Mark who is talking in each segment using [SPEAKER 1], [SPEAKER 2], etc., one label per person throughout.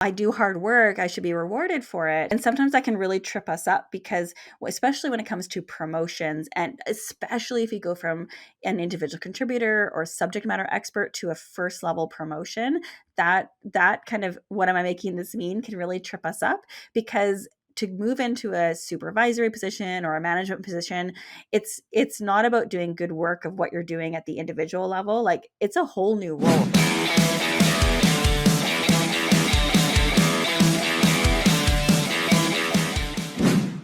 [SPEAKER 1] I do hard work, I should be rewarded for it. And sometimes that can really trip us up because, especially when it comes to promotions, and especially if you go from an individual contributor or subject matter expert to a first level promotion, that kind of what am I making this mean can really trip us up because to move into a supervisory position or a management position, it's not about doing good work of what you're doing at the individual level. Like it's a whole new role.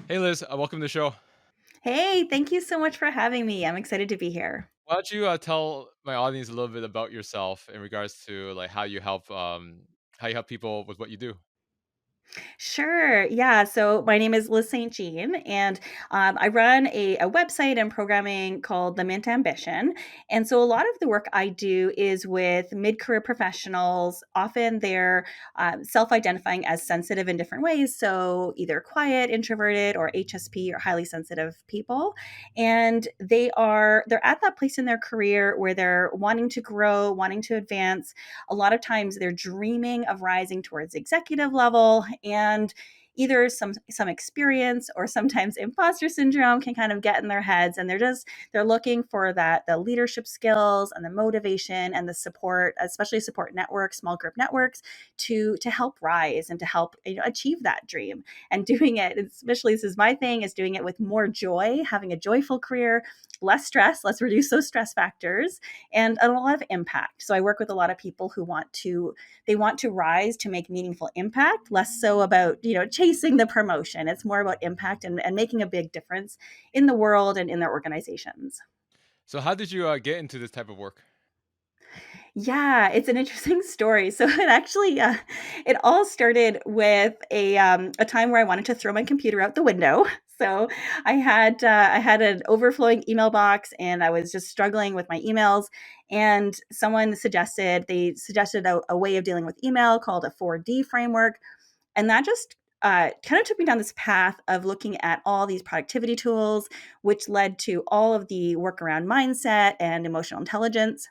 [SPEAKER 2] Hey Liz, welcome to the show.
[SPEAKER 1] Hey, thank you so much for having me. I'm excited to be here.
[SPEAKER 2] Why don't you tell my audience a little bit about yourself in regards to like how you help people with what you do?
[SPEAKER 1] Sure. Yeah. So my name is Liz St.JEAN, and I run a website and programming called The Mint Ambition. And so a lot of the work I do is with mid career professionals. Often they're self identifying as sensitive in different ways. So either quiet, introverted, or HSP or highly sensitive people. And they're at that place in their career where they're wanting to grow, wanting to advance. A lot of times they're dreaming of rising towards executive level, and either some experience or sometimes imposter syndrome can kind of get in their heads, and they're looking for the leadership skills and the motivation and the support, especially support networks, small group networks, to help rise and to help achieve that dream. And doing it, especially this is my thing, is doing it with more joy, having a joyful career, less stress. Let's reduce those stress factors, and a lot of impact. So I work with a lot of people who want to rise to make meaningful impact, less so about, chasing the promotion. It's more about impact and making a big difference in the world and in their organizations.
[SPEAKER 2] So how did you get into this type of work?
[SPEAKER 1] Yeah, it's an interesting story. So it all started with a time where I wanted to throw my computer out the window. So I had an overflowing email box, and I was just struggling with my emails. And they suggested a way of dealing with email called a 4D framework, and that just kind of took me down this path of looking at all these productivity tools, which led to all of the work around mindset and emotional intelligence.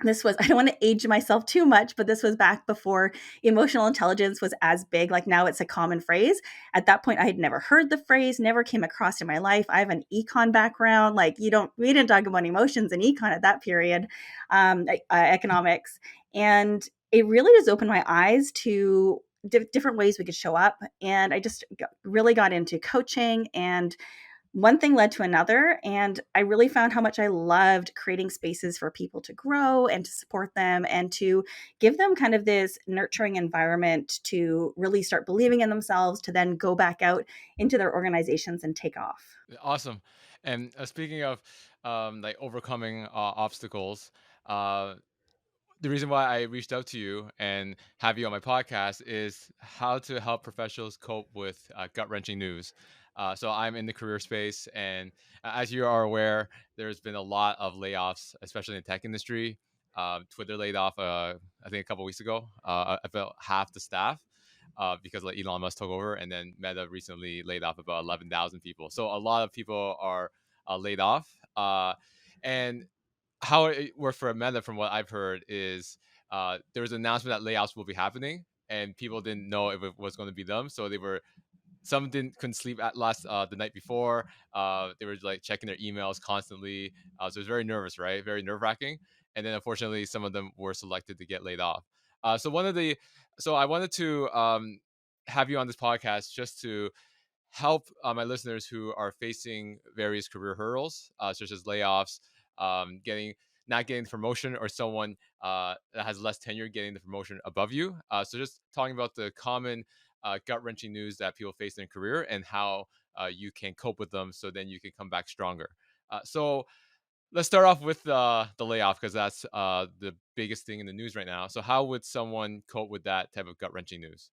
[SPEAKER 1] This was, I don't want to age myself too much, but this was back before emotional intelligence was as big. Like now it's a common phrase. At that point, I had never heard the phrase, never came across in my life. I have an econ background. Like we didn't talk about emotions in econ at that period, economics. And it really just opened my eyes to different ways we could show up. And I just really got into coaching, and one thing led to another, and I really found how much I loved creating spaces for people to grow and to support them and to give them kind of this nurturing environment to really start believing in themselves, to then go back out into their organizations and take off.
[SPEAKER 2] Awesome. And speaking of like overcoming obstacles, uh, the reason why I reached out to you and have you on my podcast is how to help professionals cope with gut wrenching news. So I'm in the career space, and as you are aware, there's been a lot of layoffs, especially in the tech industry. Twitter laid off, I think, a couple weeks ago, about half the staff. Because like Elon Musk took over, and then Meta recently laid off about 11,000 people. So a lot of people are laid off. And how it worked for Meta, from what I've heard, is there was an announcement that layoffs will be happening, and people didn't know if it was going to be them. So they were some didn't couldn't sleep at last the night before. They were like checking their emails constantly. So it was very nervous, right? Very nerve wracking. And then unfortunately, some of them were selected to get laid off. So I wanted to have you on this podcast just to help my listeners who are facing various career hurdles, such as layoffs, getting not getting the promotion, or someone that has less tenure getting the promotion above you. So just talking about the common gut wrenching news that people face in a career, and how you can cope with them, so then you can come back stronger. So let's start off with the layoff, because that's the biggest thing in the news right now. So how would someone cope with that type of gut wrenching news?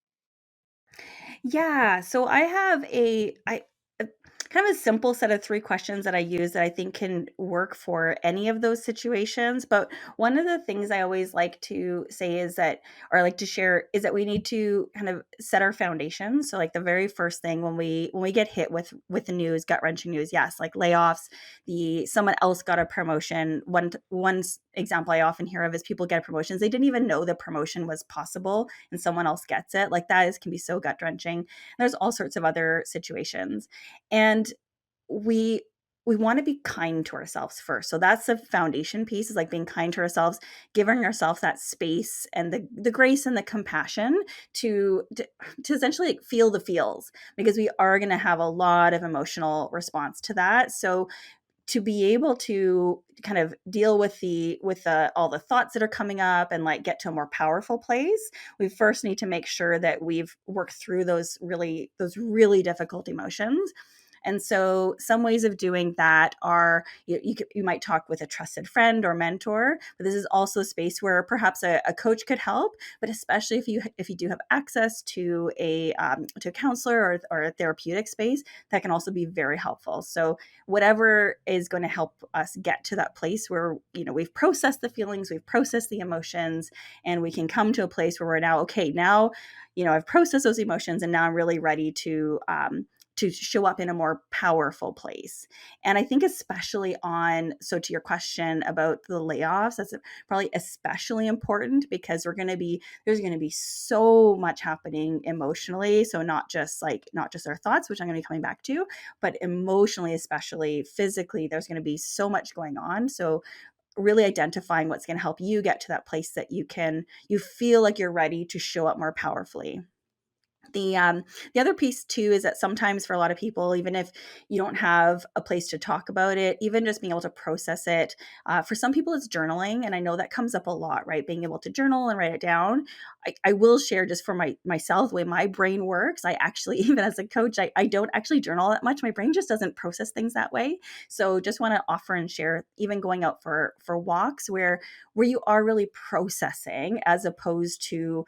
[SPEAKER 1] Yeah, so I have a I a kind of a simple set of 3 questions that I use that I think can work for any of those situations, but one of the things I always like to say is that or like to share is that we need to kind of set our foundation. So like the very first thing when we get hit with the news, gut-wrenching news, yes, like layoffs, the someone else got a promotion. One example I often hear of is people get promotions. They didn't even know the promotion was possible and someone else gets it. Like that is can be so gut-wrenching. There's all sorts of other situations. And we we want to be kind to ourselves first. So that's the foundation piece is like being kind to ourselves, giving ourselves that space and the grace and the compassion to essentially like feel the feels because we are going to have a lot of emotional response to that. So to be able to kind of deal with the all the thoughts that are coming up and like get to a more powerful place, we first need to make sure that we've worked through those really difficult emotions. And so some ways of doing that are you might talk with a trusted friend or mentor, but this is also a space where perhaps a coach could help. But especially if you do have access to a counselor or a therapeutic space, that can also be very helpful. So whatever is going to help us get to that place where we've processed the feelings, we've processed the emotions, and we can come to a place where we're now okay. Now, I've processed those emotions, and now I'm really ready to show up in a more powerful place. And I think especially to your question about the layoffs, that's probably especially important because there's going to be so much happening emotionally. So not just our thoughts, which I'm going to be coming back to, but emotionally, especially physically, there's going to be so much going on. So really identifying what's going to help you get to that place that you feel like you're ready to show up more powerfully. The other piece too is that sometimes for a lot of people, even if you don't have a place to talk about it, even just being able to process it, for some people it's journaling, and I know that comes up a lot, right? Being able to journal and write it down. I will share just for myself the way my brain works. I actually, even as a coach, I don't actually journal that much. My brain just doesn't process things that way. So just want to offer and share, even going out for walks where you are really processing as opposed to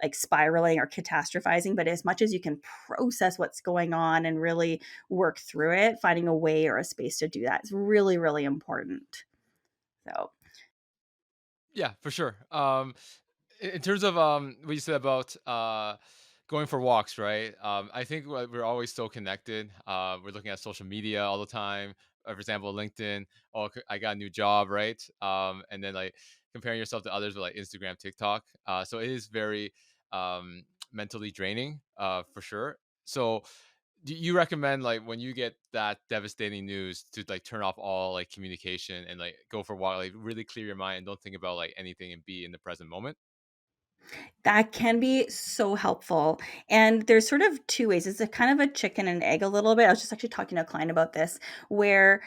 [SPEAKER 1] like spiraling or catastrophizing, but as much as you can process what's going on and really work through it, finding a way or a space to do that is really, really important. So,
[SPEAKER 2] Yeah, for sure. In terms of what you said about going for walks, right? I think we're always so connected. We're looking at social media all the time. For example, LinkedIn. Oh, I got a new job, right? And then like comparing yourself to others with like Instagram, TikTok. So it is very mentally draining, for sure. So do you recommend like when you get that devastating news to like turn off all like communication and like go for a walk, like really clear your mind and don't think about like anything and be in the present moment?
[SPEAKER 1] that can be so helpful. And there's sort of two ways. It's a kind of a chicken and egg a little bit. I was just actually talking to a client about this where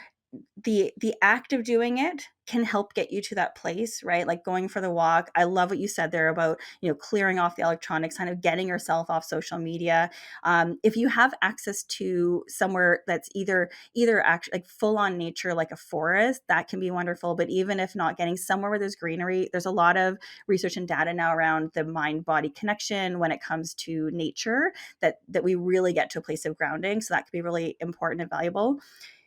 [SPEAKER 1] the act of doing it can help get you to that place, right? Like going for the walk. I love what you said there about clearing off the electronics, kind of getting yourself off social media. If you have access to somewhere that's either actually like full on nature, like a forest, that can be wonderful. But even if not, getting somewhere where there's greenery, there's a lot of research and data now around the mind body connection when it comes to nature that we really get to a place of grounding. So that could be really important and valuable.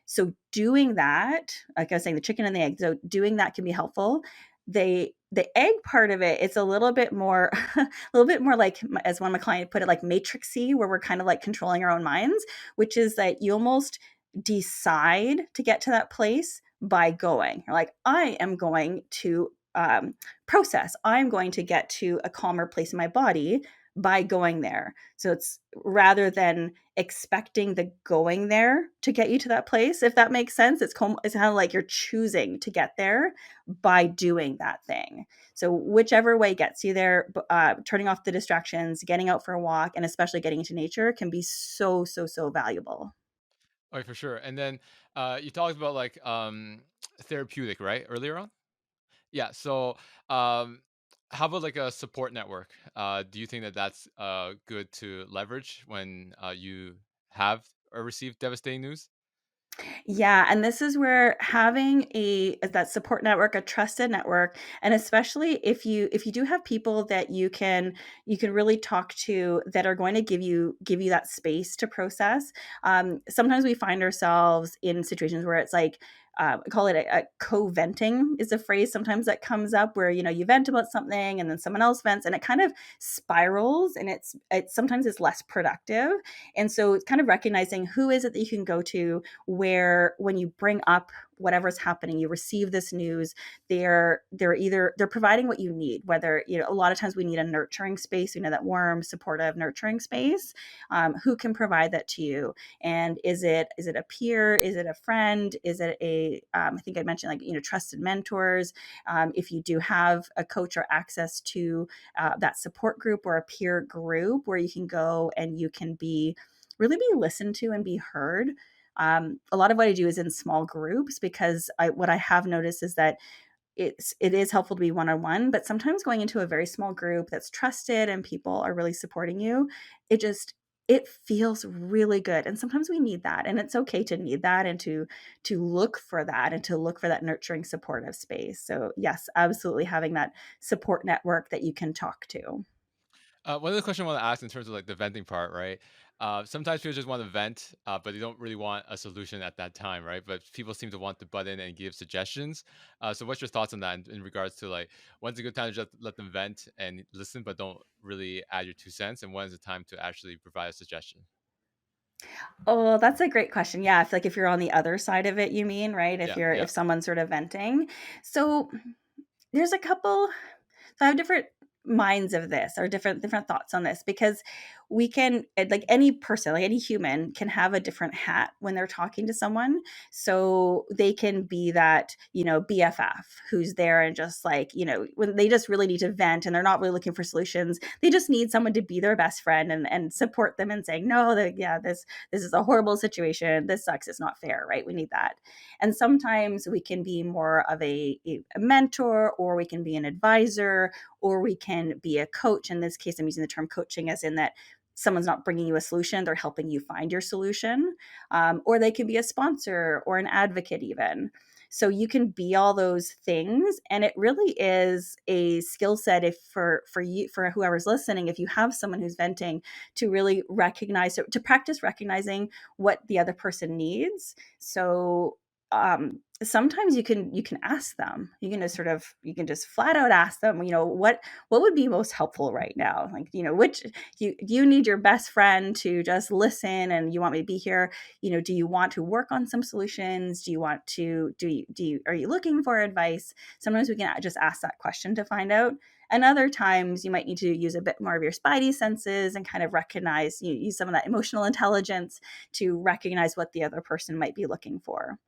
[SPEAKER 1] So doing that, like I was saying, the chicken and the egg. So doing that can be helpful. The egg part of it, it's a little bit more, a little bit more like, as one of my clients put it, like matrixy, where we're kind of like controlling our own minds, which is that you almost decide to get to that place by going. You're like, I am going to process. I'm going to get to a calmer place in my body by going there. So it's rather than expecting the going there to get you to that place, if that makes sense. It's kind of like you're choosing to get there by doing that thing. So whichever way gets you there, turning off the distractions, getting out for a walk, and especially getting into nature can be so, so, so valuable.
[SPEAKER 2] Oh, for sure. And then you talked about like therapeutic, right? Earlier on? Yeah. So um how about like a support network? Do you think that that's good to leverage when you have or receive devastating news?
[SPEAKER 1] Yeah, and this is where having a that support network, a trusted network, and especially if you do have people that you can really talk to that are going to give you that space to process. Sometimes we find ourselves in situations where it's like I call it a co-venting is a phrase sometimes that comes up where you vent about something and then someone else vents and it kind of spirals and it's sometimes it's less productive. And so it's kind of recognizing who is it that you can go to where when you bring up whatever's happening, you receive this news, they're providing what you need. Whether a lot of times we need a nurturing space, that warm, supportive, nurturing space. Who can provide that to you? And is it a peer? Is it a friend? Is it a I think I mentioned like trusted mentors. If you do have a coach or access to that support group or a peer group where you can go and you can be really be listened to and be heard. A lot of what I do is in small groups because what I have noticed is that it is helpful to be one on one, but sometimes going into a very small group that's trusted and people are really supporting you, it feels really good. And sometimes we need that, and it's okay to need that and to look for that and to look for that nurturing, supportive space. So yes, absolutely having that support network that you can talk to.
[SPEAKER 2] One other question I want to ask in terms of like the venting part, right? Sometimes people just want to vent, but they don't really want a solution at that time, right? But people seem to want to butt in and give suggestions. So, what's your thoughts on that in regards to like when's a good time to just let them vent and listen, but don't really add your 2 cents, and when's the time to actually provide a suggestion?
[SPEAKER 1] Oh, that's a great question. Yeah, I feel like if you're on the other side of it, you mean, right? If
[SPEAKER 2] Yeah,
[SPEAKER 1] you're
[SPEAKER 2] yeah.
[SPEAKER 1] if someone's sort of venting. So there's a couple so I have different minds of this or different thoughts on this because we can like any person, like any human can have a different hat when they're talking to someone. So they can be that, BFF who's there and just like, when they just really need to vent and they're not really looking for solutions. They just need someone to be their best friend and support them and saying, no, yeah, this is a horrible situation. This sucks. It's not fair, right? We need that. And sometimes we can be more of a mentor or we can be an advisor or we can be a coach. In this case, I'm using the term coaching as in that someone's not bringing you a solution, they're helping you find your solution. Or they can be a sponsor or an advocate, even. So you can be all those things, and it really is a skill set. If for you, for whoever's listening, if you have someone who's venting, to really recognize, to practice recognizing what the other person needs. So sometimes you can ask them, you can just flat out ask them, what would be most helpful right now, like, which do you need your best friend to just listen and you want me to be here, do you want to work on some solutions, do you want to do you are you looking for advice? Sometimes we can just ask that question to find out, and other times you might need to use a bit more of your spidey senses and kind of recognize, use some of that emotional intelligence to recognize what the other person might be looking for.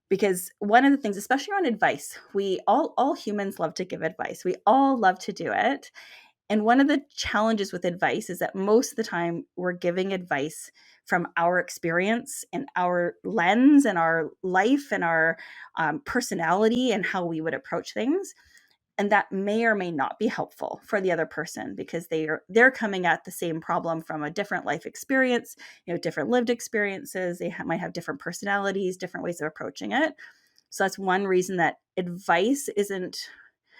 [SPEAKER 1] Because one of the things, especially on advice, we all humans love to give advice, we all love to do it. And one of the challenges with advice is that most of the time we're giving advice from our experience and our lens and our life and our personality and how we would approach things, and that may or may not be helpful for the other person because they're coming at the same problem from a different life experience, different lived experiences. They might have different personalities, different ways of approaching it. So that's one reason that advice isn't,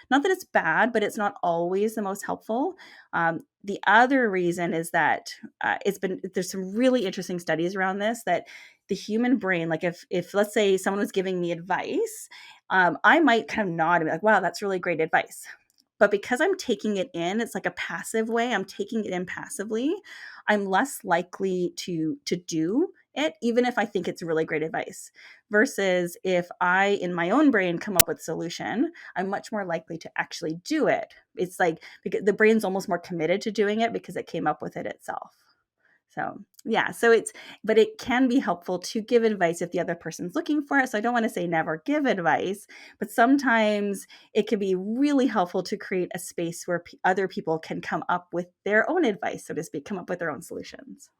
[SPEAKER 1] not that it's bad, but it's not always the most helpful. The other reason is that there's some really interesting studies around this, that the human brain, like if let's say someone was giving me advice, I might kind of nod and be like, wow, that's really great advice. But because I'm taking it in, it's like a passive way. I'm taking it in passively. I'm less likely to do it, even if I think it's really great advice. Versus if I, in my own brain, come up with a solution, I'm much more likely to actually do it. It's like because the brain's almost more committed to doing it because it came up with it itself. So, yeah, but it can be helpful to give advice if the other person's looking for it. So, I don't want to say never give advice, but sometimes it can be really helpful to create a space where other people can come up with their own advice, so to speak, come up with their own solutions.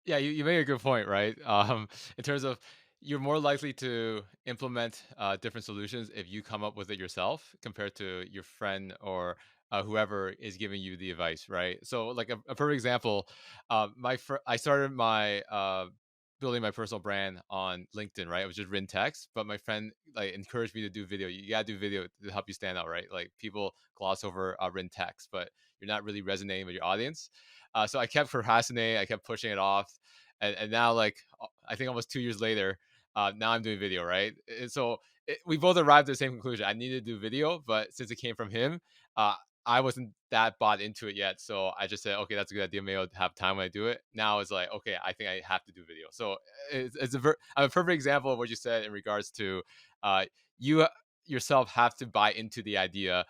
[SPEAKER 2] Yeah, you made a good point, right? In terms of you're more likely to implement different solutions if you come up with it yourself compared to your friend or whoever is giving you the advice, right? So, like a perfect example, I started my building my personal brand on LinkedIn, right? It was just written text, but my friend like encouraged me to do video. You gotta do video to help you stand out, right? Like people gloss over written text, but you're not really resonating with your audience. So I kept procrastinating, I kept pushing it off, and now like I think almost 2 years later, now I'm doing video, right? And so we both arrived at the same conclusion. I needed to do video, but since it came from him, uh, I wasn't that bought into it yet. So I just said, okay, that's a good idea. Maybe I'll have time when I do it. Now it's like, okay, I think I have to do video. So I'm a perfect example of what you said in regards to you yourself have to buy into the idea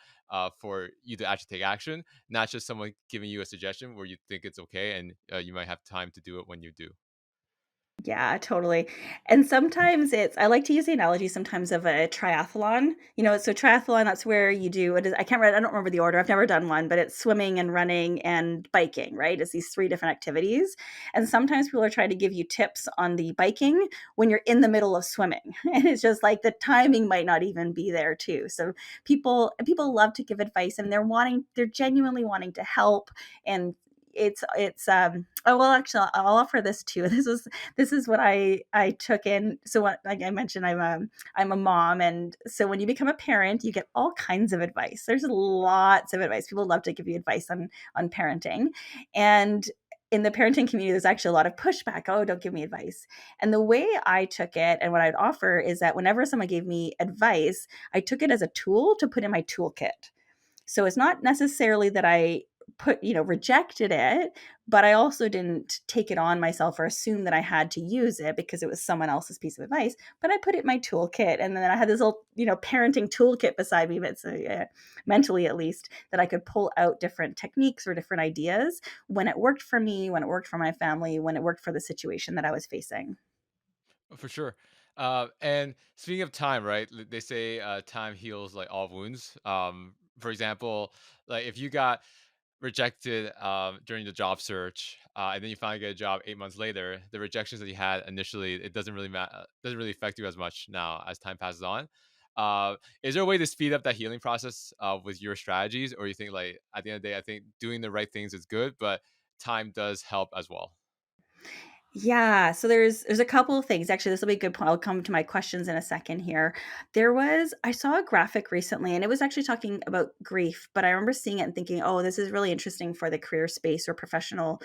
[SPEAKER 2] for you to actually take action, not just someone giving you a suggestion where you think it's okay and you might have time to do it when you do.
[SPEAKER 1] Yeah, totally. And sometimes I like to use the analogy sometimes of a triathlon. So triathlon, that's where you do what is I don't remember the order. I've never done one, but it's swimming and running and biking, right? It's these three different activities. And sometimes people are trying to give you tips on the biking when you're in the middle of swimming. And it's just like the timing might not even be there too. So people love to give advice and they're genuinely wanting to help. And it's oh well, actually I'll offer this too. This is what I took in. So what, like I mentioned, I'm a mom, and so when you become a parent, you get all kinds of advice. There's lots of advice. People love to give you advice on parenting, and in the parenting community, there's actually a lot of pushback. Oh, don't give me advice. And the way I took it, and what I'd offer is that whenever someone gave me advice, I took it as a tool to put in my toolkit. So it's not necessarily that I rejected it, but I also didn't take it on myself or assume that I had to use it because it was someone else's piece of advice. But I put it in my toolkit. And then I had this little, parenting toolkit beside me, but so, mentally at least, that I could pull out different techniques or different ideas when it worked for me, when it worked for my family, when it worked for the situation that I was facing.
[SPEAKER 2] For sure. And speaking of time, right? They say time heals like all wounds. For example, like if you got rejected during the job search, and then you finally get a job 8 months later, the rejections that you had initially, it doesn't really matter, doesn't really affect you as much now as time passes on. Is there a way to speed up that healing process with your strategies, or you think like at the end of the day, I think doing the right things is good, but time does help as well?
[SPEAKER 1] Yeah, so there's a couple of things. Actually, this will be a good point. I'll come to my questions in a second here. I saw a graphic recently and it was actually talking about grief, but I remember seeing it and thinking, "Oh, this is really interesting for the career space or professional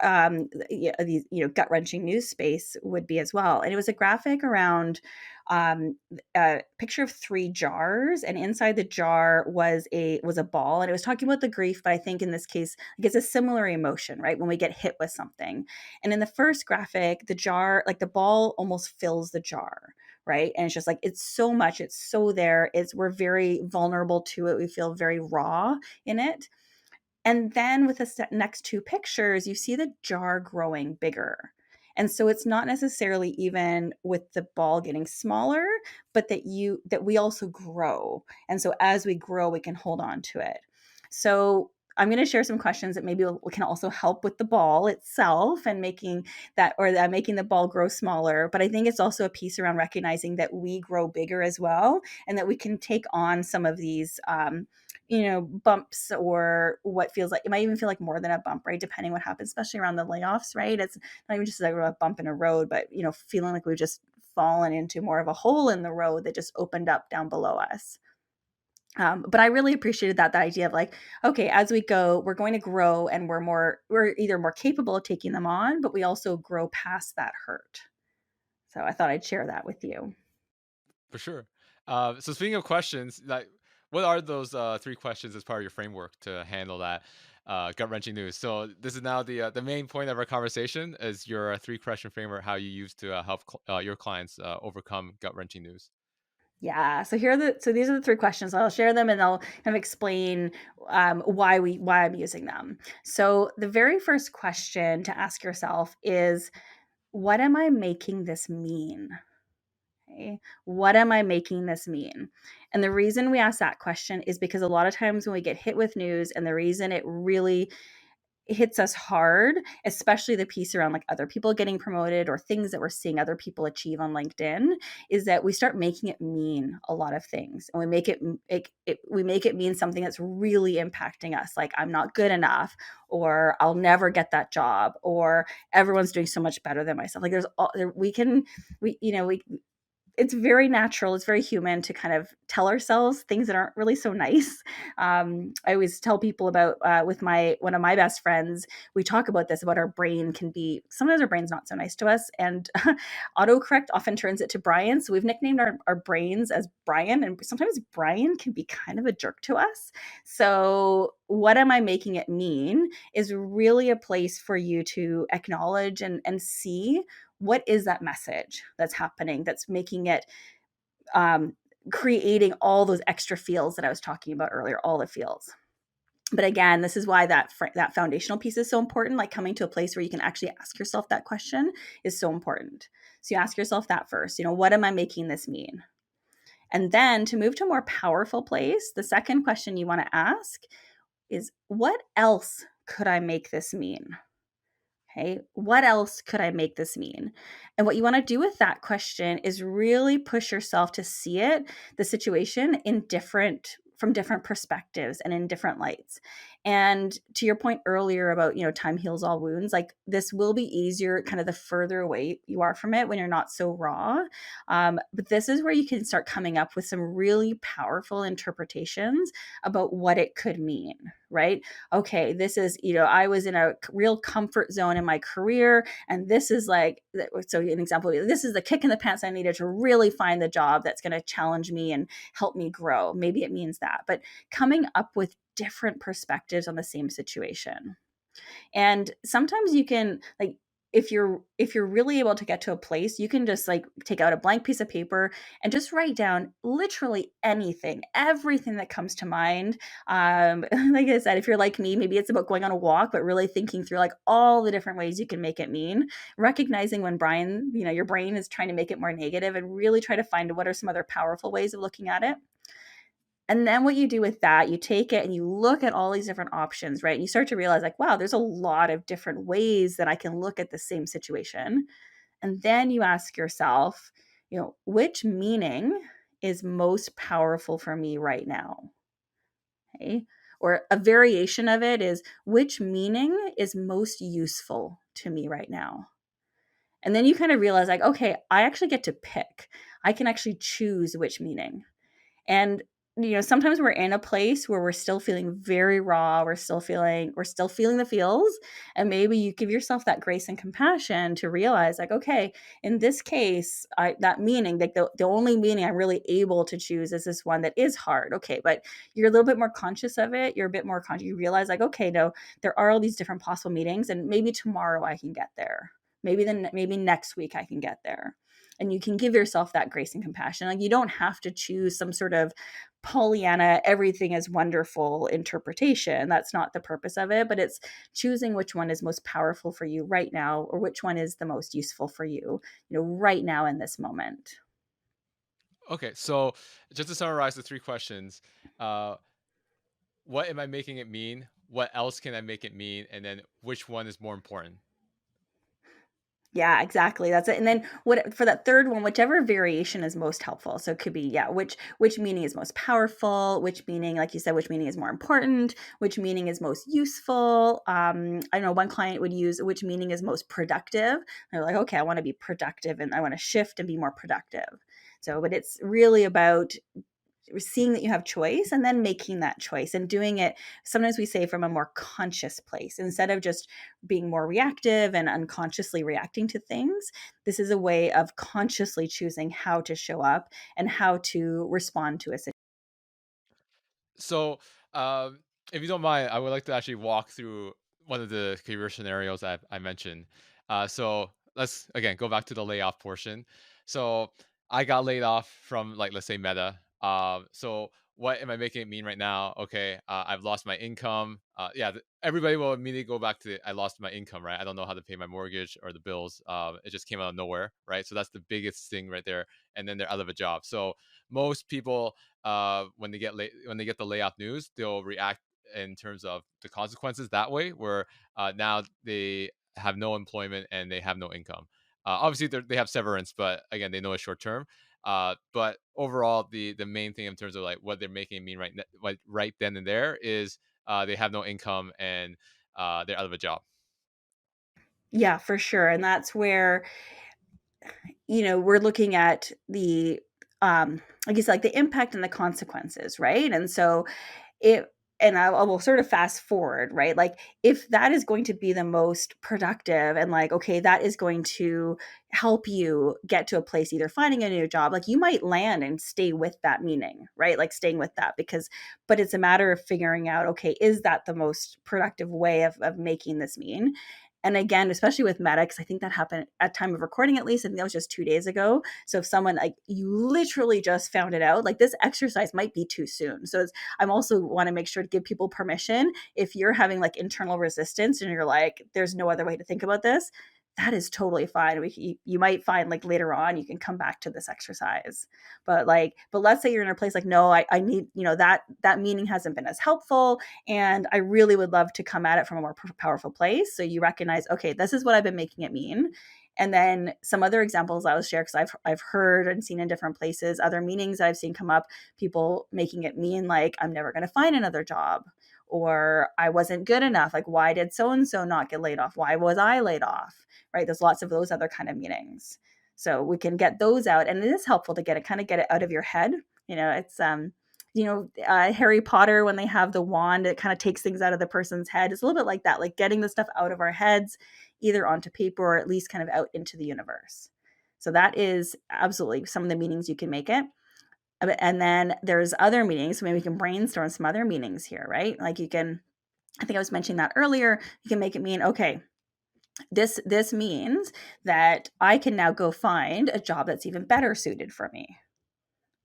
[SPEAKER 1] yeah, these, gut wrenching news space would be as well." And it was a graphic around a picture of three jars, and inside the jar was a ball, and it was talking about the grief. But I think in this case, like it's a similar emotion, right? When we get hit with something, and in the first graphic, the jar, like the ball, almost fills the jar. Right. And it's just like, it's so much, it's so there. We're very vulnerable to it. We feel very raw in it. And then with the next two pictures, you see the jar growing bigger. And so it's not necessarily even with the ball getting smaller, but that we also grow. And so as we grow, we can hold on to it. So I'm going to share some questions that maybe can also help with the ball itself and making the ball grow smaller. But I think it's also a piece around recognizing that we grow bigger as well, and that we can take on some of these bumps, or what feels like, it might even feel like more than a bump, right? Depending what happens, especially around the layoffs, right? It's not even just like a bump in a road, but feeling like we've just fallen into more of a hole in the road that just opened up down below us. But I really appreciated that idea of like, okay, as we go, we're going to grow, and we're either more capable of taking them on, but we also grow past that hurt. So I thought I'd share that with you.
[SPEAKER 2] For sure. So speaking of questions, like what are those three questions as part of your framework to handle that gut wrenching news? So this is now the main point of our conversation is your three question framework, how you use to help your clients overcome gut wrenching news.
[SPEAKER 1] Yeah. So these are the three questions. I'll share them and I'll kind of explain why I'm using them. So the very first question to ask yourself is, what am I making this mean? Okay. What am I making this mean? And the reason we ask that question is because a lot of times when we get hit with news, and the reason hits us hard, especially the piece around like other people getting promoted or things that we're seeing other people achieve on LinkedIn, is that we start making it mean a lot of things, and we make it mean something that's really impacting us, like I'm not good enough, or I'll never get that job, or everyone's doing so much better than myself. Like there's all we can we you know we it's very natural, it's very human to kind of tell ourselves things that aren't really so nice. I always tell people about with my one of my best friends, we talk about this, about our brain can be, sometimes our brain's not so nice to us, and autocorrect often turns it to Brian. So we've nicknamed our brains as Brian, and sometimes Brian can be kind of a jerk to us. So what am I making it mean is really a place for you to acknowledge and see what is that message that's happening that's making it um, creating all those extra feels that I was talking about earlier, all the feels. But again, this is why that foundational piece is so important. Like coming to a place where you can actually ask yourself that question is so important. So you ask yourself that first, what am I making this mean? And then to move to a more powerful place, the second question you want to ask is, what else could I make this mean? Okay, what else could I make this mean? And what you want to do with that question is really push yourself to see it, the situation, from different perspectives and in different lights. And to your point earlier about, time heals all wounds, like this will be easier kind of the further away you are from it when you're not so raw. But this is where you can start coming up with some really powerful interpretations about what it could mean, right? Okay, this is, I was in a real comfort zone in my career, and this is like, so an example, this is the kick in the pants I needed to really find the job that's going to challenge me and help me grow. Maybe it means that, but coming up with different perspectives on the same situation. And sometimes you can, like, if you're really able to get to a place, you can just like take out a blank piece of paper and just write down literally anything, everything that comes to mind. Like I said, if you're like me, maybe it's about going on a walk, but really thinking through like all the different ways you can make it mean, recognizing when Brian, your brain is trying to make it more negative, and really try to find what are some other powerful ways of looking at it. And then what you do with that, you take it and you look at all these different options, right? And you start to realize, like, wow, there's a lot of different ways that I can look at the same situation. And then you ask yourself, which meaning is most powerful for me right now? Okay. Or a variation of it is, which meaning is most useful to me right now? And then you kind of realize, like, okay, I actually get to pick. I can actually choose which meaning. And sometimes we're in a place where we're still feeling very raw, we're still feeling the feels, and maybe you give yourself that grace and compassion to realize, like, okay, in this case, that meaning, like the only meaning I'm really able to choose is this one that is hard. Okay, but you're a little bit more conscious of it, you're a bit more conscious, you realize, like, okay, no, there are all these different possible meanings, and maybe tomorrow I can get there, maybe next week I can get there. And you can give yourself that grace and compassion. Like, you don't have to choose some sort of Pollyanna, everything is wonderful interpretation. That's not the purpose of it, but it's choosing which one is most powerful for you right now, or which one is the most useful for you, right now in this moment.
[SPEAKER 2] Okay, so just to summarize the three questions, uh, what am I making it mean? What else can I make it mean? And then which one is more important?
[SPEAKER 1] Yeah, exactly. That's it. And then what for that third one, whichever variation is most helpful. So it could be, yeah, which meaning is most powerful, which meaning, like you said, which meaning is more important, which meaning is most useful. I know one client would use which meaning is most productive. They're like, okay, I want to be productive and I want to shift and be more productive. So, but it's really about seeing that you have choice and then making that choice and doing it, sometimes we say, from a more conscious place instead of just being more reactive and unconsciously reacting to things. This is a way of consciously choosing how to show up and how to respond to a situation.
[SPEAKER 2] So, um, if you don't mind, I would like to actually walk through one of the career scenarios I mentioned. So let's again go back to the layoff portion. So I got laid off from, like, let's say Meta. So what am I making it mean right now? Okay, I've lost my income. Yeah, everybody will immediately go back to, I lost my income, right? I don't know how to pay my mortgage or the bills. It just came out of nowhere, right? So that's the biggest thing right there. And then they're out of a job. So most people, when they get the layoff news, they'll react in terms of the consequences that way, where now they have no employment and they have no income. Obviously, they have severance, but again, they know it's short term. But overall, the main thing in terms of like what they're making it mean right then and there is they have no income and they're out of a job.
[SPEAKER 1] Yeah, for sure. And that's where, we're looking at the, I guess, like the impact and the consequences, right? And so it, and I will sort of fast forward, right? Like if that is going to be the most productive and like, okay, that is going to help you get to a place, either finding a new job, like you might land and stay with that meaning, right? Like staying with that because, but it's a matter of figuring out, okay, is that the most productive way of making this mean? And again, especially with medics, I think that happened at time of recording, at least. I think that was just 2 days ago. So if someone like you literally just found it out, like this exercise might be too soon. So I'm also want to make sure to give people permission. If you're having like internal resistance and you're like, there's no other way to think about this, that is totally fine. You might find like later on you can come back to this exercise. But let's say you're in a place like, no, I need, that meaning hasn't been as helpful. And I really would love to come at it from a more powerful place. So you recognize, okay, this is what I've been making it mean. And then some other examples I will share because I've heard and seen in different places, other meanings that I've seen come up, people making it mean like I'm never going to find another job, or I wasn't good enough. Like, why did so and so not get laid off? Why was I laid off? Right? There's lots of those other kind of meanings. So we can get those out, and it is helpful to get it out of your head. It's Harry Potter, when they have the wand, it kind of takes things out of the person's head. It's a little bit like that, like getting the stuff out of our heads, either onto paper or at least kind of out into the universe. So that is absolutely some of the meanings you can make it. And then there's other meanings. So maybe we can brainstorm some other meanings here, right? Like you can, I think I was mentioning that earlier. You can make it mean, okay, this means that I can now go find a job that's even better suited for me.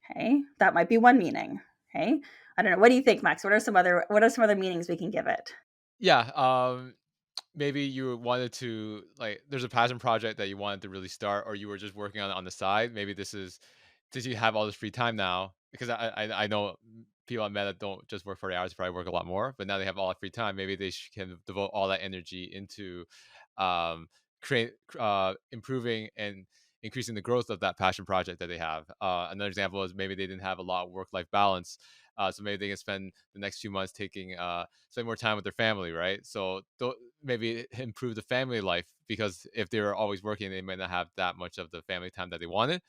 [SPEAKER 1] Okay, that might be one meaning. Okay, I don't know. What do you think, Max? What are some other meanings we can give it?
[SPEAKER 2] Yeah. Maybe you wanted to like there's a passion project that you wanted to really start, or you were just working on it on the side. Maybe this is since you have all this free time now, because I know people at Meta don't just work 40 hours, probably work a lot more, but now they have all that free time. Maybe they can devote all that energy into um, create improving and increasing the growth of that passion project that they have. Another example is maybe they didn't have a lot of work life balance. So maybe they can spend the next few months spend more time with their family, right? So maybe improve the family life, because if they were always working, they might not have that much of the family time that they wanted.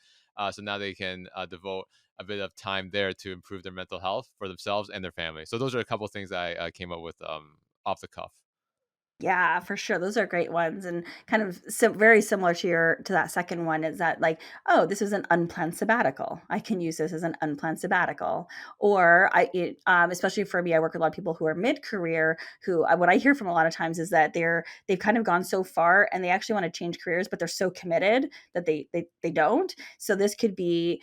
[SPEAKER 2] So now they can devote a bit of time there to improve their mental health for themselves and their family. So those are a couple of things I came up with off the cuff.
[SPEAKER 1] Yeah, for sure. Those are great ones, and kind of very similar to that second one is that like, oh, this is an unplanned sabbatical. I can use this as an unplanned sabbatical, or especially for me, I work with a lot of people who are mid career. What I hear from a lot of times is that they've kind of gone so far and they actually want to change careers, but they're so committed that they don't. So this could be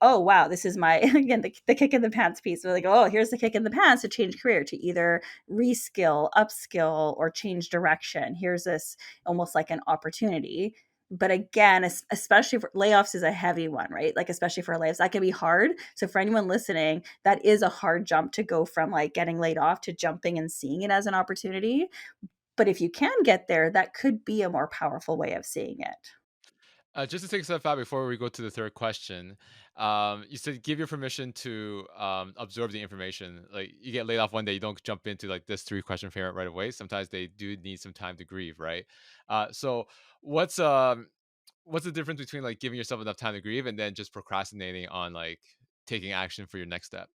[SPEAKER 1] oh wow, this is my again the kick in the pants piece. So like, oh, here's the kick in the pants to change career, to either reskill, upskill, or change direction. Here's this almost like an opportunity. But again, especially for layoffs is a heavy one, right? Like, especially for layoffs, that can be hard. So, for anyone listening, that is a hard jump to go from like getting laid off to jumping and seeing it as an opportunity. But if you can get there, that could be a more powerful way of seeing it.
[SPEAKER 2] Just to take a step back before we go to the third question, you said give your permission to absorb the information. Like you get laid off one day, you don't jump into like this three question framework right away. Sometimes they do need some time to grieve, right? So what's what's the difference between like giving yourself enough time to grieve and then just procrastinating on like taking action for your next step?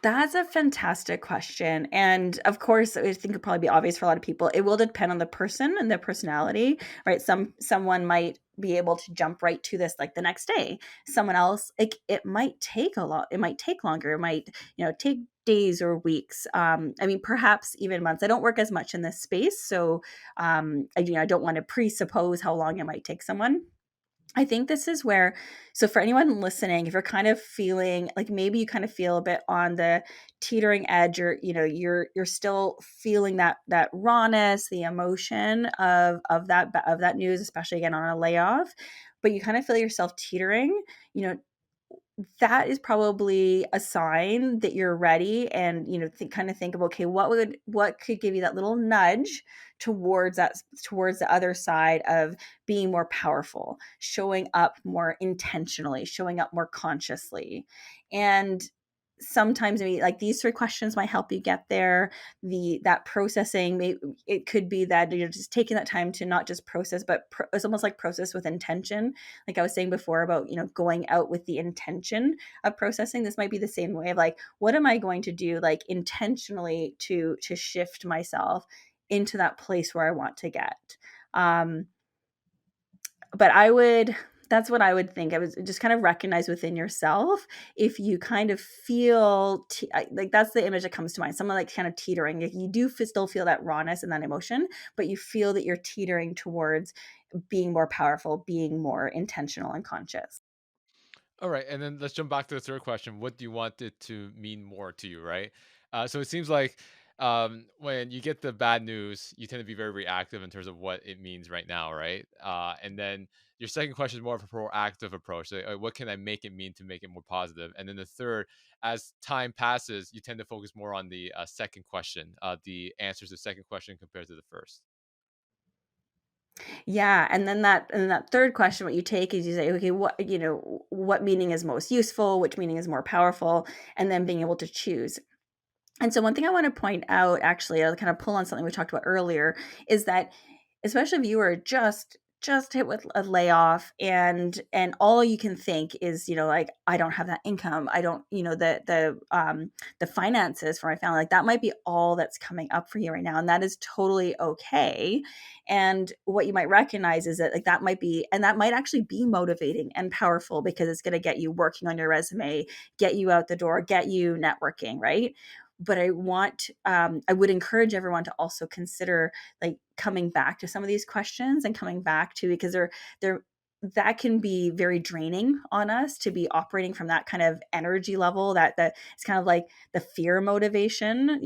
[SPEAKER 1] That's a fantastic question. And of course, I think it'd probably be obvious for a lot of people. It will depend on the person and their personality, right? Someone might be able to jump right to this like the next day. Someone else, like it might take a lot, it might take longer, it might, take days or weeks. I mean, perhaps even months. I don't work as much in this space. So I don't want to presuppose how long it might take someone. I think this is where, so for anyone listening, if you're kind of feeling like maybe you kind of feel a bit on the teetering edge, or you're still feeling that rawness, the emotion of that news, especially again on a layoff, but you kind of feel yourself teetering, you know, that is probably a sign that you're ready, and kind of think of, okay, what could give you that little nudge towards the other side of being more powerful, showing up more intentionally, showing up more consciously. And sometimes maybe like these three questions might help you get there. The that processing, it could be that you're just taking that time to not just process, but it's almost like process with intention. Like I was saying before about going out with the intention of processing. This might be the same way of like, what am I going to do, like intentionally, to shift myself into that place where I want to get. um but I would That's what I would think. I was just kind of recognize within yourself if you kind of feel like that's the image that comes to mind. Someone like kind of teetering. Like you do still feel that rawness and that emotion, but you feel that you're teetering towards being more powerful, being more intentional and conscious.
[SPEAKER 2] All right, and then let's jump back to the third question. What do you want it to mean more to you, right? So it seems like when you get the bad news, you tend to be very reactive in terms of what it means right now, right? And then your second question is more of a proactive approach. Like, what can I make it mean to make it more positive? And then the third, as time passes, you tend to focus more on the second question, the answers to the second question compared to the first.
[SPEAKER 1] Yeah, and that third question, what you take is you say, okay, what meaning is most useful, which meaning is more powerful, and then being able to choose. And so one thing I want to point out, actually, I'll kind of pull on something we talked about earlier, is that especially if you are just hit with a layoff, and all you can think is, like, I don't have that income, I don't, the finances for my family, like that might be all that's coming up for you right now, and that is totally okay. And what you might recognize is that, like, that might be, and that might actually be motivating and powerful, because it's going to get you working on your resume, get you out the door, get you networking, right? But I would encourage everyone to also consider, like, coming back to some of these questions, and coming back to, because they're that can be very draining on us, to be operating from that kind of energy level, that it's kind of like the fear motivation,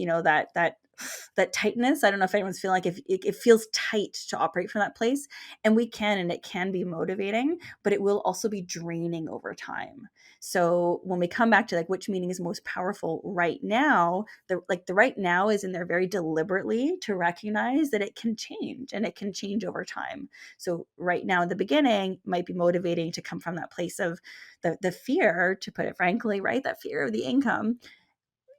[SPEAKER 1] that tightness. I don't know if anyone's feeling like, if it feels tight to operate from that place, and it can be motivating, but it will also be draining over time. So when we come back to, like, which meaning is most powerful right now, the right now is in there very deliberately, to recognize that it can change, and it can change over time. So right now in the beginning might be motivating to come from that place of the fear, to put it frankly, right? That fear of the income.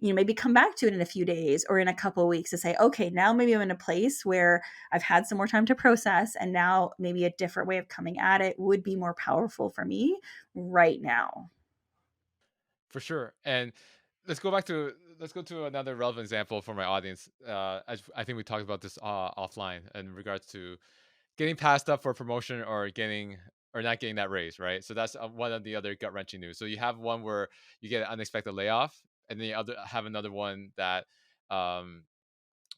[SPEAKER 1] Maybe come back to it in a few days or in a couple of weeks to say, okay, now maybe I'm in a place where I've had some more time to process, and now maybe a different way of coming at it would be more powerful for me right now.
[SPEAKER 2] For sure. And let's go to another relevant example for my audience. As I think we talked about this offline in regards to getting passed up for a promotion, or getting or not getting that raise, right? So that's one of the other gut wrenching news. So you have one where you get an unexpected layoff, and then you have another one that um,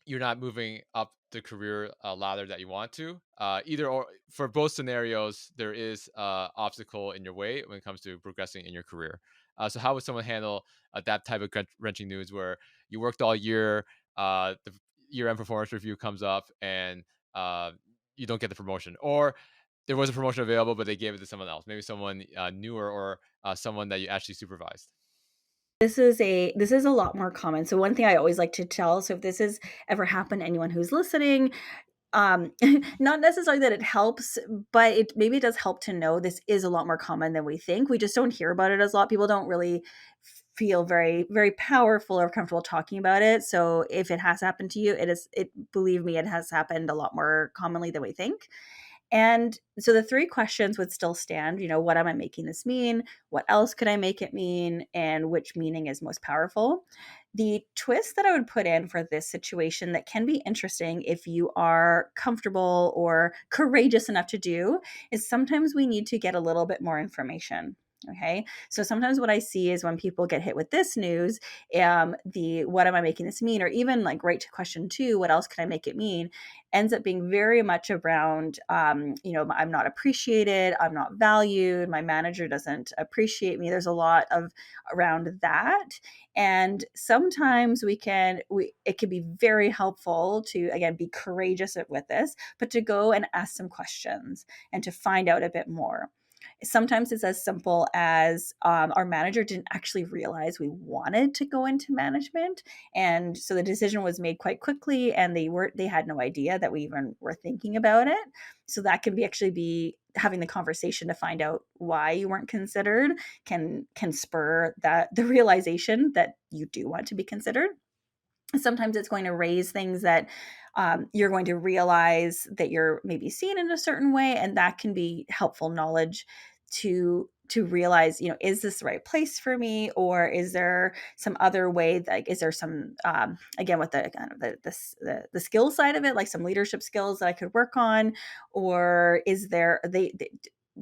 [SPEAKER 2] you're not moving up the career ladder that you want to. Either or, for both scenarios, there is obstacle in your way when it comes to progressing in your career. So how would someone handle that type of wrenching news where you worked all year, the year-end performance review comes up, and uh, you don't get the promotion, or there was a promotion available, but they gave it to someone else, maybe someone newer, or someone that you actually supervised.
[SPEAKER 1] This is a lot more common. So one thing I always like to tell, so if this has ever happened to anyone who's listening, um not necessarily that it helps, but it does help to know this is a lot more common than we think. We just don't hear about it as a lot. People don't really feel very, very powerful or comfortable talking about it. So if it has happened to you, believe me, it has happened a lot more commonly than we think. And so the three questions would still stand. What am I making this mean? What else could I make it mean? And which meaning is most powerful? The twist that I would put in for this situation, that can be interesting if you are comfortable or courageous enough to do, is sometimes we need to get a little bit more information. Okay. So sometimes what I see is when people get hit with this news, the what am I making this mean? Or even like right to question two, what else can I make it mean? Ends up being very much around, I'm not appreciated, I'm not valued, my manager doesn't appreciate me. There's a lot of around that. And sometimes it can be very helpful to, again, be courageous with this, but to go and ask some questions and to find out a bit more. Sometimes it's as simple as our manager didn't actually realize we wanted to go into management, and so the decision was made quite quickly, and they had no idea that we even were thinking about it. So that can be actually be having the conversation to find out why you weren't considered can spur that the realization that you do want to be considered. Sometimes it's going to raise things that you're going to realize that you're maybe seen in a certain way, and that can be helpful knowledge to realize, is this the right place for me, or is there some other way, like is there some again with the kind of the skill side of it, like some leadership skills that I could work on, or is there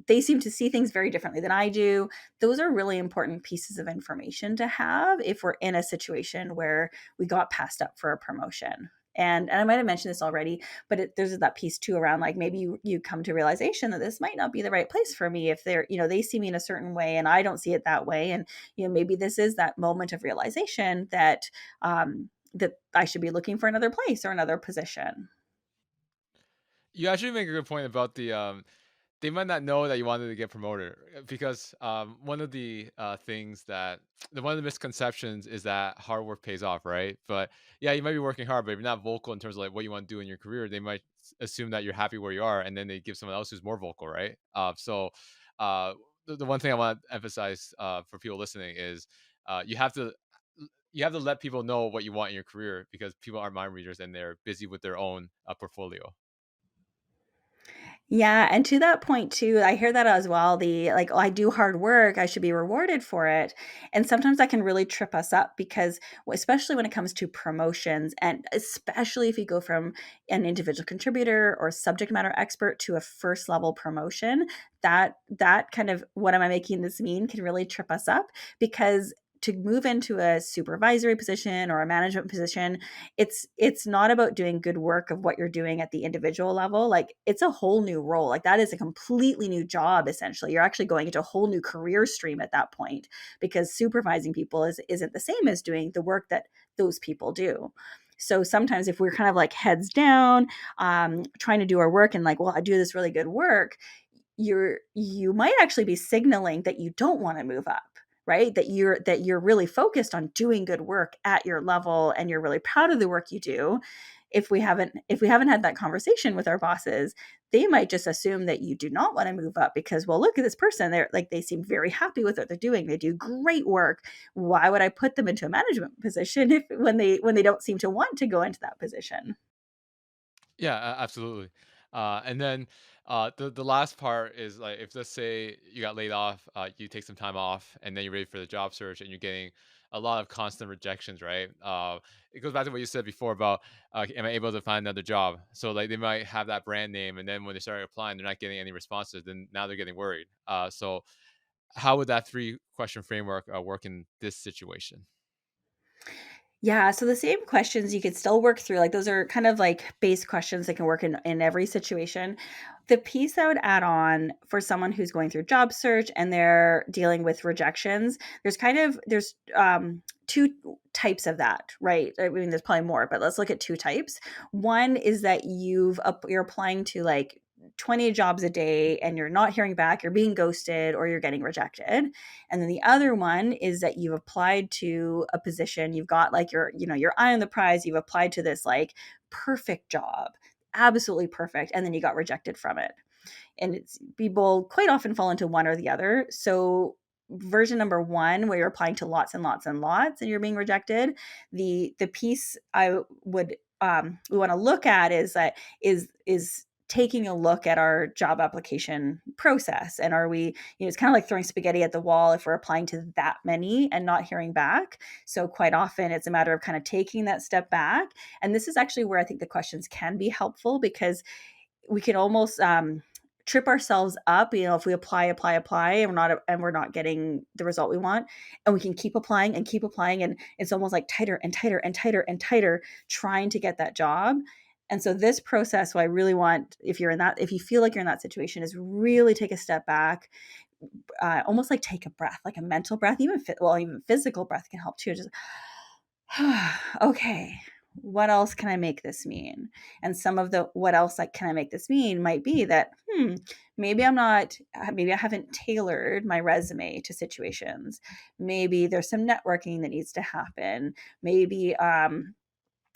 [SPEAKER 1] they seem to see things very differently than I do. Those are really important pieces of information to have if we're in a situation where we got passed up for a promotion. And I might have mentioned this already, but there's that piece too around, like, maybe you come to realization that this might not be the right place for me if they're, they see me in a certain way and I don't see it that way. And, maybe this is that moment of realization that I should be looking for another place or another position.
[SPEAKER 2] You actually make a good point about they might not know that you wanted to get promoted because one of the things that one of the misconceptions is that hard work pays off, right? But yeah, you might be working hard, but if you're not vocal in terms of like what you want to do in your career, they might assume that you're happy where you are, and then they give someone else who's more vocal, right? Uh, the one thing I want to emphasize for people listening is you have to let people know what you want in your career because people aren't mind readers and they're busy with their own portfolio.
[SPEAKER 1] Yeah, and to that point too, I hear that as well. The like, "Oh, I do hard work, I should be rewarded for it." And sometimes that can really trip us up because especially when it comes to promotions, and especially if you go from an individual contributor or subject matter expert to a first level promotion, that kind of "what am I making this mean?" can really trip us up, because to move into a supervisory position or a management position, it's not about doing good work of what you're doing at the individual level. Like, it's a whole new role. Like, that is a completely new job. Essentially, you're actually going into a whole new career stream at that point, because supervising people isn't the same as doing the work that those people do. So sometimes if we're kind of like heads down, trying to do our work and like, well, I do this really good work, you might actually be signaling that you don't want to move up, right? That you're really focused on doing good work at your level and you're really proud of the work you do. If we haven't had that conversation with our bosses, they might just assume that you do not want to move up because, well, look at this person, they're like, they seem very happy with what they're doing, they do great work. Why would I put them into a management position if when they don't seem to want to go into that position?
[SPEAKER 2] Yeah, absolutely. And then the last part is like if let's say you got laid off, you take some time off, and then you're ready for the job search, and you're getting a lot of constant rejections, right? It goes back to what you said before about am I able to find another job? So like they might have that brand name, and then when they start applying, they're not getting any responses. Then now they're getting worried. So how would that three question framework work in this situation?
[SPEAKER 1] Yeah, so the same questions you could still work through, like, those are kind of like base questions that can work in every situation. The piece I would add on for someone who's going through job search and they're dealing with rejections, there's 2 types of that, right? I mean, there's probably more, but let's look at 2 types. One is that you're applying to, like, 20 jobs a day and you're not hearing back, you're being ghosted, or you're getting rejected. And then the other one is that you've applied to a position, you've got like your eye on the prize, you've applied to this like perfect job, absolutely perfect, and then you got rejected from it. And it's people quite often fall into one or the other. So version number one, where you're applying to lots and lots and lots and you're being rejected, the piece I would we want to look at is that is taking a look at our job application process, and are we, it's kind of like throwing spaghetti at the wall if we're applying to that many and not hearing back. So quite often it's a matter of kind of taking that step back, and this is actually where I think the questions can be helpful, because we can almost trip ourselves up, if we apply and we're not getting the result we want, and we can keep applying and keep applying, and it's almost like tighter and tighter and tighter and tighter trying to get that job. And so this process, what I really want, if you feel like you're in that situation, is really take a step back, almost like take a breath, like a mental breath, even physical breath can help too. Just okay, what else can I make this mean? And some of the what else like can I make this mean might be that, maybe I'm not, maybe I haven't tailored my resume to situations. Maybe there's some networking that needs to happen. Maybe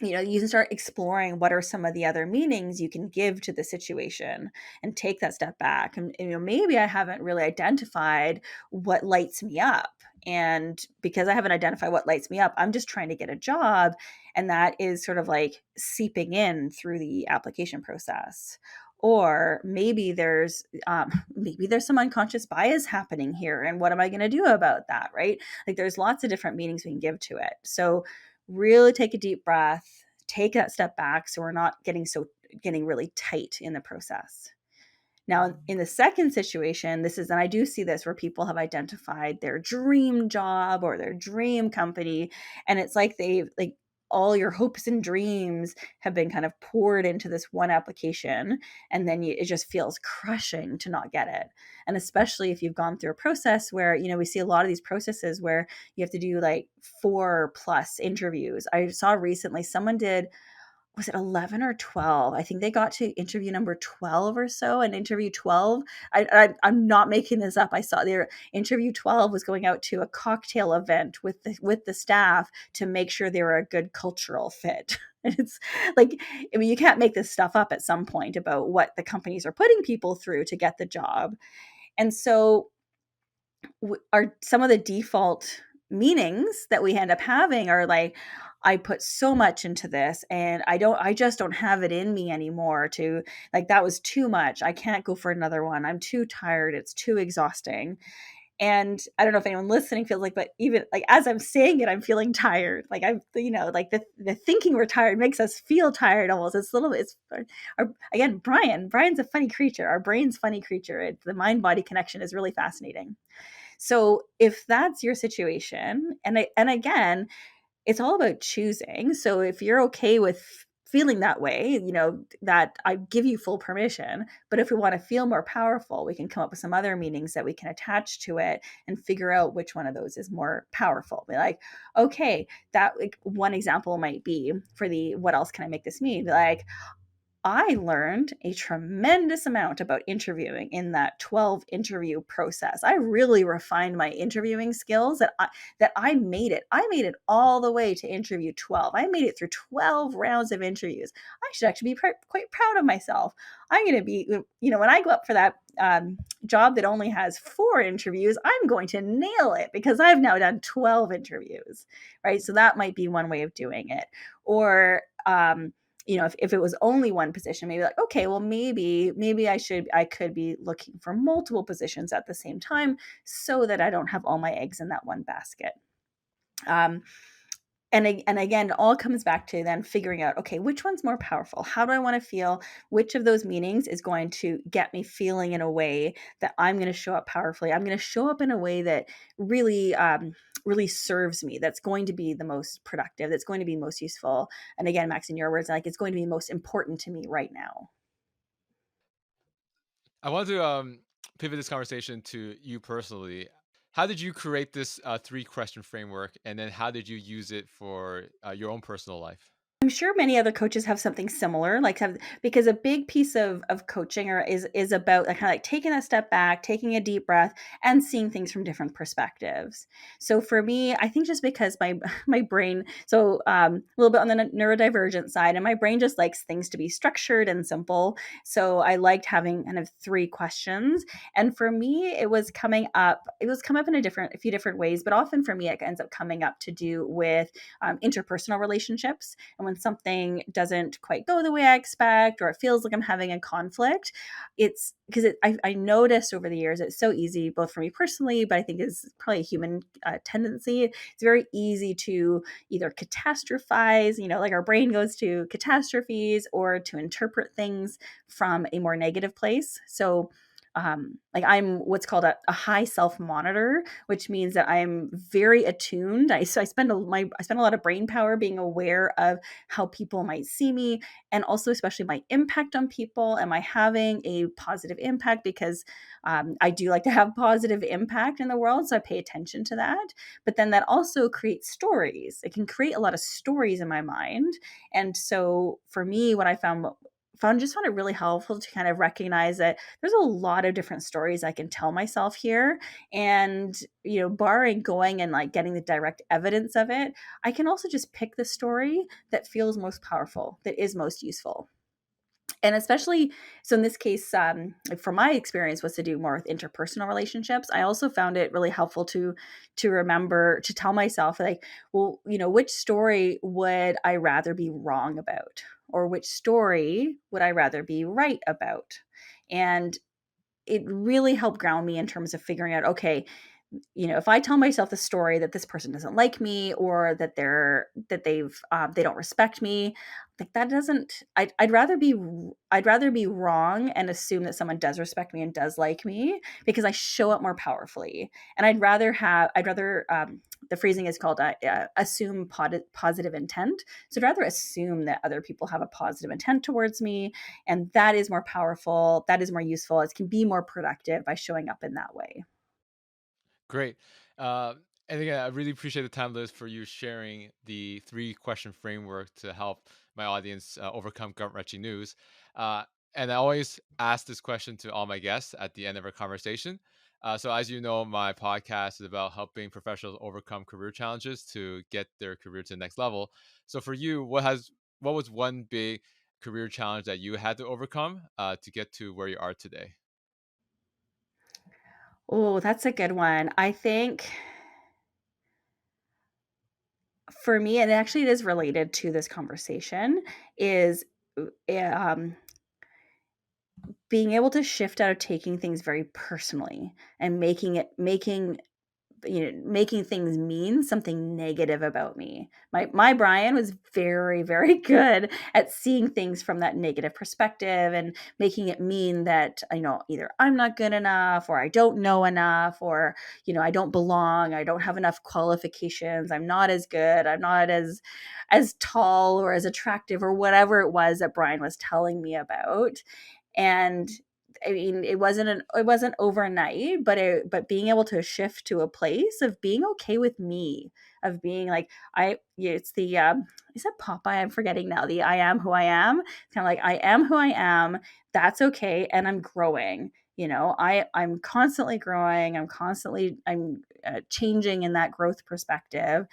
[SPEAKER 1] you can start exploring what are some of the other meanings you can give to the situation and take that step back. And maybe I haven't really identified what lights me up. And because I haven't identified what lights me up, I'm just trying to get a job. And that is sort of like seeping in through the application process. Or maybe there's some unconscious bias happening here. And what am I going to do about that? Right? Like there's lots of different meanings we can give to it. So really take a deep breath, take that step back so we're not getting really tight in the process. Now, in the second situation, this is, and I do see this where people have identified their dream job or their dream company, and it's like like all your hopes and dreams have been kind of poured into this one application, and then it just feels crushing to not get it. And especially if you've gone through a process where, we see a lot of these processes where you have to do like 4+ interviews. I saw recently someone did, was it 11 or 12? I think they got to interview number 12 or so. And interview 12, I'm not making this up. I saw their interview 12 was going out to a cocktail event with the staff to make sure they were a good cultural fit. It's like, I mean, you can't make this stuff up at some point about what the companies are putting people through to get the job. And so are some of the default meanings that we end up having are like, I put so much into this and I just don't have it in me anymore to, like, that was too much. I can't go for another one. I'm too tired. It's too exhausting. And I don't know if anyone listening feels like, but even like as I'm saying it, I'm feeling tired. Like like the thinking we're tired makes us feel tired almost. It's a little bit, again, Brian's a funny creature. Our brain's funny creature. The mind body connection is really fascinating. So if that's your situation, and again, it's all about choosing. So if you're okay with feeling that way, that I give you full permission. But if we want to feel more powerful, we can come up with some other meanings that we can attach to it and figure out which one of those is more powerful. Be like, okay, that, like, one example might be for the what else can I make this mean? Be like, I learned a tremendous amount about interviewing in that 12 interview process. I really refined my interviewing skills that I made it. I made it all the way to interview 12. I made it through 12 rounds of interviews. I should actually be quite proud of myself. I'm going to be, when I go up for that job that only has 4 interviews, I'm going to nail it because I've now done 12 interviews, right? So that might be one way of doing it. Or, if it was only one position, maybe like, okay, well, maybe I could be looking for multiple positions at the same time so that I don't have all my eggs in that one basket. Um, and again, it all comes back to then figuring out, okay, which one's more powerful? How do I want to feel? Which of those meanings is going to get me feeling in a way that I'm going to show up powerfully? I'm going to show up in a way that really serves me. That's going to be the most productive. That's going to be most useful. And again, Max, in your words, like, it's going to be most important to me right now.
[SPEAKER 2] I want to pivot this conversation to you personally. How did you create this 3-question framework, and then how did you use it for your own personal life?
[SPEAKER 1] I'm sure many other coaches have something similar, like because a big piece of coaching is about like, kind of like taking a step back, taking a deep breath, and seeing things from different perspectives. So for me, I think just because my my brain, so a little bit on the neurodivergent side, and my brain just likes things to be structured and simple. So I liked having kind of 3 questions, and for me, it was coming up. It was come up in a few different ways, but often for me, it ends up coming up to do with interpersonal relationships. And when something doesn't quite go the way I expect, or it feels like I'm having a conflict, it's because I noticed over the years it's so easy, both for me personally, but I think it's probably a human tendency. It's very easy to either catastrophize, like our brain goes to catastrophes, or to interpret things from a more negative place. So like I'm what's called a high self monitor, which means that I'm very attuned. I spend I spend a lot of brain power being aware of how people might see me, and also especially my impact on people. Am I having a positive impact? Because I do like to have positive impact in the world, so I pay attention to that. But then that also creates stories. It can create a lot of stories in my mind, and so for me, what I found it really helpful to kind of recognize that there's a lot of different stories I can tell myself here. And, barring going and like getting the direct evidence of it, I can also just pick the story that feels most powerful, that is most useful. And especially, so in this case, like from my experience was to do more with interpersonal relationships. I also found it really helpful to remember to tell myself like, well, which story would I rather be wrong about, or which story would I rather be right about? And it really helped ground me in terms of figuring out, okay, if I tell myself the story that this person doesn't like me, or that they don't respect me, like that doesn't. I'd rather be wrong and assume that someone does respect me and does like me, because I show up more powerfully. And the phrasing is called assume positive intent. So I'd rather assume that other people have a positive intent towards me, and that is more powerful. That is more useful. It can be more productive by showing up in that way.
[SPEAKER 2] Great. Uh, and again, I really appreciate the time, Liz, for you sharing the 3 question framework to help my audience overcome gut wrenching news. Uh, and I always ask this question to all my guests at the end of our conversation. So, as you know, my podcast is about helping professionals overcome career challenges to get their career to the next level. So, for you, what was one big career challenge that you had to overcome to get to where you are today?
[SPEAKER 1] Oh, that's a good one. I think for me, and actually it is related to this conversation, is um, being able to shift out of taking things very personally and making things mean something negative about me. My Brian was very, very good at seeing things from that negative perspective and making it mean that, either I'm not good enough, or I don't know enough, or, I don't belong, I don't have enough qualifications, I'm not as good, I'm not as tall or as attractive, or whatever it was that Brian was telling me about. And I mean, it wasn't overnight, but being able to shift to a place of being okay with me, of being like, it's the is that Popeye? I'm forgetting now. The I am who I am. It's kind of like, I am who I am. That's okay, and I'm growing. I'm constantly growing. I'm changing in that growth perspective,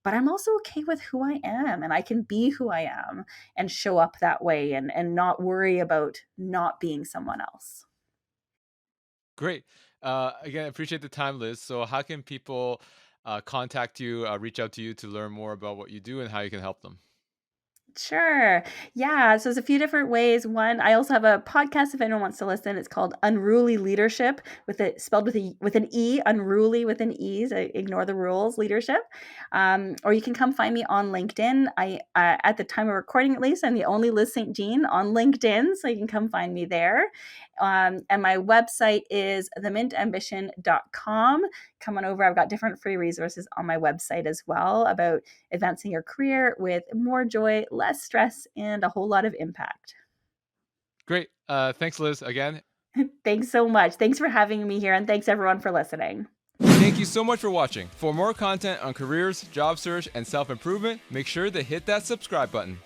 [SPEAKER 1] but I'm also okay with who I am, and I can be who I am and show up that way, and not worry about not being someone else.
[SPEAKER 2] Great. Again, appreciate the time, Liz. So, how can people contact you, reach out to you to learn more about what you do and how you can help them?
[SPEAKER 1] Sure. Yeah. So there's a few different ways. One, I also have a podcast if anyone wants to listen. It's called Unruly Leadership, with it spelled with an E, unruly with an E. So ignore the rules, leadership. Or you can come find me on LinkedIn. At the time of recording, at least, I'm the only Liz St.JEAN on LinkedIn, so you can come find me there. And my website is themintambition.com. Come on over. I've got different free resources on my website as well about advancing your career with more joy, less stress, and a whole lot of impact.
[SPEAKER 2] Great. Thanks, Liz, again.
[SPEAKER 1] Thanks so much. Thanks for having me here, and thanks everyone for listening.
[SPEAKER 2] Thank you so much for watching. For more content on careers, job search, and self improvement, make sure to hit that subscribe button.